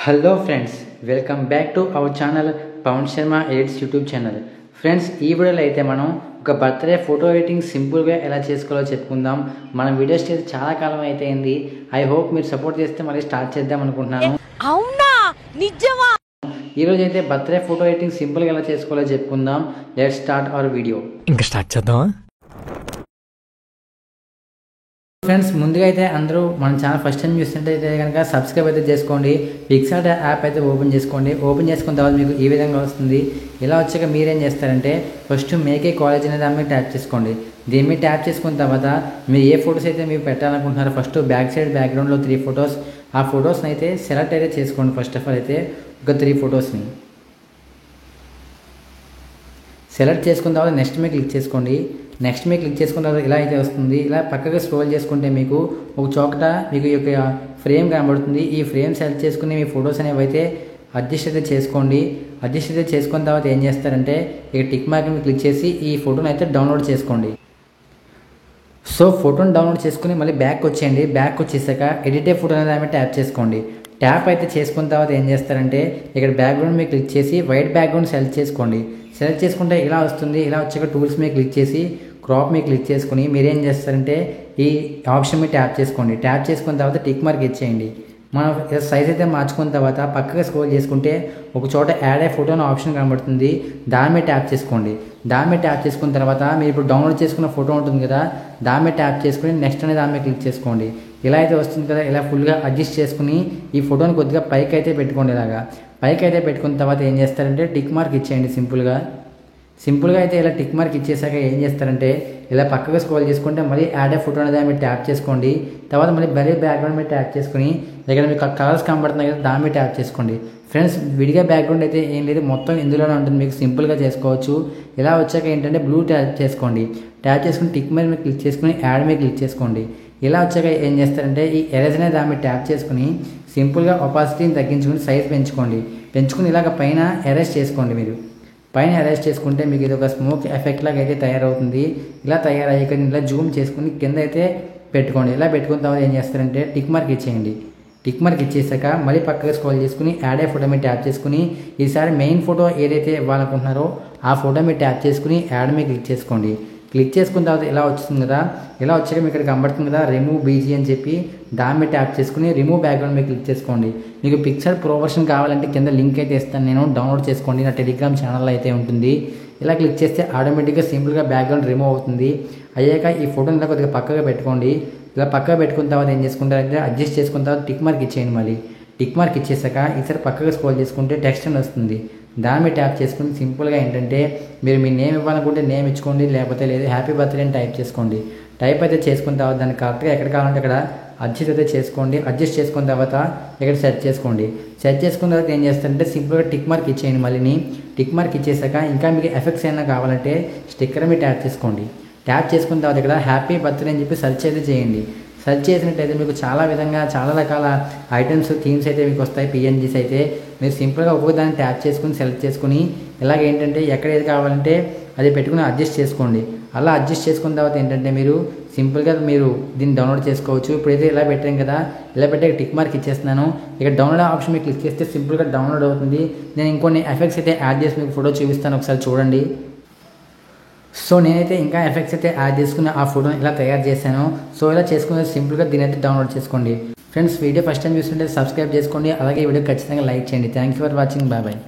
Hello friends, welcome back to our channel Pavan Sharma edits YouTube channel. Friends, ఈ వీడియోలో అయితే మనం ఒక బర్త్డే ఫోటో ఎడిటింగ్ సింపుల్గా ఎలా చేసుకోవాలో చెప్పుకుందాం. మన వీడియోస్ చేసి చాలా కాలం అయితే అయింది. ఐ హోప్ మీరు సపోర్ట్ చేస్తే మళ్ళీ స్టార్ట్ చేద్దాం అనుకుంటున్నాను. అవునా, నిజమా? ఈరోజు అయితే బర్త్డే ఫోటో ఎడిటింగ్ సింపుల్గా ఎలా చేసుకోవాలో చెప్పుకుందాం. Let's start our video. ఇంకా స్టార్ట్ చేద్దామా? ఫ్రెండ్స్, ముందుగా అయితే అందరూ మన ఛానల్ ఫస్ట్ టైం చూస్తుంటే కనుక సబ్స్క్రైబ్ అయితే చేసుకోండి. పిక్సార్ట్ యాప్ అయితే ఓపెన్ చేసుకోండి. ఓపెన్ చేసుకున్న తర్వాత మీకు ఈ విధంగా వస్తుంది. ఇలా వచ్చాక మీరేం చేస్తారంటే ఫస్ట్ మేకే కాలేజ్ అనేది దాని మీద ట్యాప్ చేసుకోండి. దీని మీద ట్యాప్ చేసుకున్న తర్వాత మీరు ఏ ఫొటోస్ అయితే మీరు పెట్టాలనుకుంటున్నారో ఫస్ట్ బ్యాక్ సైడ్ బ్యాక్గ్రౌండ్లో 3 ఫొటోస్, ఆ ఫొటోస్ని అయితే సెలెక్ట్ అయితే చేసుకోండి. ఫస్ట్ ఆఫ్ ఆల్ అయితే ఒక 3 ఫొటోస్ని సెలెక్ట్ చేసుకున్న తర్వాత నెక్స్ట్ మీద క్లిక్ చేసుకోండి. నెక్స్ట్ మీద క్లిక్ చేసుకున్న తర్వాత ఇలా అయితే వస్తుంది. ఇలా పక్కగా స్క్రోల్ చేసుకుంటే మీకు ఒక చోట మీకు ఈ యొక్క ఫ్రేమ్ కనబడుతుంది. ఈ ఫ్రేమ్ సెలెక్ట్ చేసుకుని మీ ఫొటోస్ అనేవి అయితే అడ్జస్ట్ అయితే చేసుకోండి. అడ్జస్ట్ అయితే చేసుకున్న తర్వాత ఏం చేస్తారంటే ఇక టిక్ మార్క్ మీద క్లిక్ చేసి ఈ ఫోటోని అయితే డౌన్లోడ్ చేసుకోండి. సో ఫోటోని డౌన్లోడ్ చేసుకుని మళ్ళీ బ్యాక్ వచ్చేయండి. బ్యాక్ వచ్చేసాక ఎడిటే ఫోటో అనేది ఆమె ట్యాప్ చేసుకోండి. ట్యాప్ అయితే చేసుకున్న తర్వాత ఏం చేస్తారంటే ఇక్కడ బ్యాక్గ్రౌండ్ మీద క్లిక్ చేసి వైట్ బ్యాక్గ్రౌండ్ సెలెక్ట్ చేసుకోండి. సెలెక్ట్ చేసుకుంటే ఇలా వస్తుంది. ఇలా వచ్చాక టూల్స్ మీద క్లిక్ చేసి క్రాప్ మీద క్లిక్ చేసుకుని మీరేం చేస్తారంటే ఈ ఆప్షన్ మీద ట్యాప్ చేసుకోండి. ట్యాప్ చేసుకున్న తర్వాత టిక్ మార్క్ ఇచ్చేయండి. మనం సైజ్ అయితే మార్చుకున్న తర్వాత పక్కగా స్క్రోల్ చేసుకుంటే ఒక చోట యాడ్ ఏ ఫోటో అనే ఆప్షన్ కనబడుతుంది. దాని మీద ట్యాప్ చేసుకోండి. దాని మీద ట్యాప్ చేసుకున్న తర్వాత మీరు ఇప్పుడు డౌన్లోడ్ చేసుకున్న ఫోటో ఉంటుంది కదా, దాని మీద ట్యాప్ చేసుకుని నెక్స్ట్ అనే దాని మీద క్లిక్ చేసుకోండి. ఇలా అయితే వస్తుంది కదా. ఇలా ఫుల్గా అడ్జస్ట్ చేసుకుని ఈ ఫోటోని కొద్దిగా పైకి అయితే పెట్టుకోండి. ఇలాగా పైకి అయితే పెట్టుకున్న తర్వాత ఏం చేస్తారంటే టిక్ మార్క్ ఇచ్చేయండి. సింపుల్గా అయితే ఇలా టిక్ మార్క్ ఇచ్చేసాక ఏం చేస్తారంటే ఇలా పక్కగా స్క్రోల్ చేసుకుంటే మళ్ళీ యాడ్ ఏ ఫోటో అనేది మీరు ట్యాప్ చేసుకోండి. తర్వాత మళ్ళీ బ్యాక్గ్రౌండ్ మీద ట్యాప్ చేసుకుని ఇక్కడ మీకు కలర్స్ కనబడుతున్నాయి కదా, దాని మీద ట్యాప్ చేసుకోండి. ఫ్రెండ్స్, విడిగా బ్యాక్గ్రౌండ్ అయితే ఏం లేదు, మొత్తం ఇందులోనే ఉంటుంది. మీకు సింపుల్గా చేసుకోవచ్చు. ఇలా వచ్చాక ఏంటంటే బ్లూ ట్యాప్ చేసుకోండి. ట్యాప్ చేసుకుని టిక్ మీద క్లిక్ చేసుకుని యాడ్ మీద క్లిక్ చేసుకోండి. ఇలా వచ్చాక ఏం చేస్తారంటే ఈ ఎరేజ్ అనేది దాని మీద ట్యాప్ చేసుకుని సింపుల్గా ఒపాసిటీని తగ్గించుకుని సైజ్ పెంచుకుని ఇలాగ పైన ఎరేజ్ చేసుకోండి. మీరు పైన అరెస్ట్ చేసుకుంటే మీకు ఇది ఒక స్మోక్ ఎఫెక్ట్ లాగా అయితే తయారవుతుంది. ఇలా తయారయ్యాక ఇలా జూమ్ చేసుకుని కింద అయితే పెట్టుకోండి. ఇలా పెట్టుకున్న తర్వాత ఏం చేస్తారంటే టిక్ మార్క్ ఇచ్చేయండి. టిక్ మార్క్ ఇచ్చేసాక మళ్ళీ పక్కగా స్క్రోల్ చేసుకుని యాడ్ ఏ ఫోటో మీద ట్యాప్ చేసుకుని ఈసారి మెయిన్ ఫోటో ఏదైతే ఇవ్వాలనుకుంటున్నారో ఆ ఫోటో మీద ట్యాప్ చేసుకుని యాడ్ మీద క్లిక్ చేసుకోండి. క్లిక్ చేసుకున్న తర్వాత ఇలా వస్తుంది కదా. ఇలా వచ్చాక మీకు ఇక్కడ కనబడుతుంది కదా రిమూవ్ బీజీ అని చెప్పి, దాని మీద ట్యాప్ చేసుకుని రిమూవ్ బ్యాక్గ్రౌండ్ మీద క్లిక్ చేసుకోండి. మీకు పిక్చర్ ప్రో వర్షన్ కావాలంటే కింద లింక్ అయితే ఇస్తాను నేను, డౌన్లోడ్ చేసుకోండి. నా టెలిగ్రామ్ ఛానల్లో అయితే ఉంటుంది. ఇలా క్లిక్ చేస్తే ఆటోమేటిక్గా సింపుల్గా బ్యాక్గ్రౌండ్ రిమూవ్ అవుతుంది. అయ్యాక ఈ ఫోటోని ఇలా కొద్దిగా పక్కగా పెట్టుకోండి. ఇలా పక్కగా పెట్టుకున్న తర్వాత ఏం చేసుకుంటారంటే అడ్జస్ట్ చేసుకున్న తర్వాత టిక్ మార్క్ ఇచ్చేయండి. మళ్ళీ టిక్ మార్క్ ఇచ్చేసాక ఈసారి పక్కగా స్క్రోల్ చేసుకుంటే టెక్స్ట్ అని వస్తుంది. దాని మీద ట్యాప్ చేసుకుని సింపుల్గా ఏంటంటే మీరు మీ నేమ్ ఇవ్వాలనుకుంటే నేమ్ ఇచ్చుకోండి, లేకపోతే లేదు హ్యాపీ బర్త్డే అని టైప్ చేసుకోండి. టైప్ అయితే చేసుకున్న తర్వాత దాన్ని కరెక్ట్గా ఎక్కడ కావాలంటే అక్కడ అడ్జస్ట్ అయితే చేసుకోండి. అడ్జస్ట్ చేసుకున్న తర్వాత ఇక్కడ సెట్ చేసుకోండి. సెట్ చేసుకున్న తర్వాత ఏం చేస్తారంటే సింపుల్గా టిక్ మార్క్ ఇచ్చేయండి. మళ్ళీ టిక్ మార్క్ ఇచ్చేసాక ఇంకా మీకు ఎఫెక్ట్స్ అయినా కావాలంటే స్టిక్కర్ మీద ట్యాప్ చేసుకోండి. ట్యాప్ చేసుకున్న తర్వాత ఇక్కడ హ్యాపీ బర్త్డే అని చెప్పి సెర్చ్ అయితే చేయండి. సెర్చ్ చేసినట్టయితే మీకు చాలా రకాల ఐటమ్స్ థీమ్స్ అయితే మీకు వస్తాయి. పిఎన్జీస్ అయితే మీరు సింపుల్గా ఒక్కొక్కదాన్ని ట్యాప్ చేసుకుని సెలెక్ట్ చేసుకుని ఇలాగ ఏంటంటే ఎక్కడ ఏది కావాలంటే అది పెట్టుకుని అడ్జస్ట్ చేసుకోండి. అలా అడ్జస్ట్ చేసుకున్న తర్వాత ఏంటంటే మీరు సింపుల్గా మీరు దీన్ని డౌన్లోడ్ చేసుకోవచ్చు. ఇప్పుడైతే ఇలా పెట్టాం కదా, ఇలా పెట్టి టిక్ మార్క్ ఇచ్చేస్తున్నాను. ఇక్కడ డౌన్లోడ్ ఆప్షన్ మీకు క్లిక్ చేస్తే సింపుల్గా డౌన్లోడ్ అవుతుంది. నేను ఇంకొన్ని ఎఫెక్ట్స్ అయితే యాడ్ చేసి మీకు ఫోటో చూపిస్తాను, ఒకసారి చూడండి. సో నేనైతే ఇంకా ఎఫెక్ట్స్ అయితే యాడ్ చేసుకుని ఆ ఫోటోని ఇలా తయారు చేశాను. సో ఇలా చేసుకుని సింపుల్గా దీని అయితే డౌన్లోడ్ చేసుకోండి. ఫ్రెండ్స్, వీడియో ఫస్ట్ టైం చూస్తుంటే సబ్స్క్రైబ్ చేసుకోండి. అలాగే ఈ వీడియో ఖచ్చితంగా లైక్ చేయండి. Thank you for watching. Bye.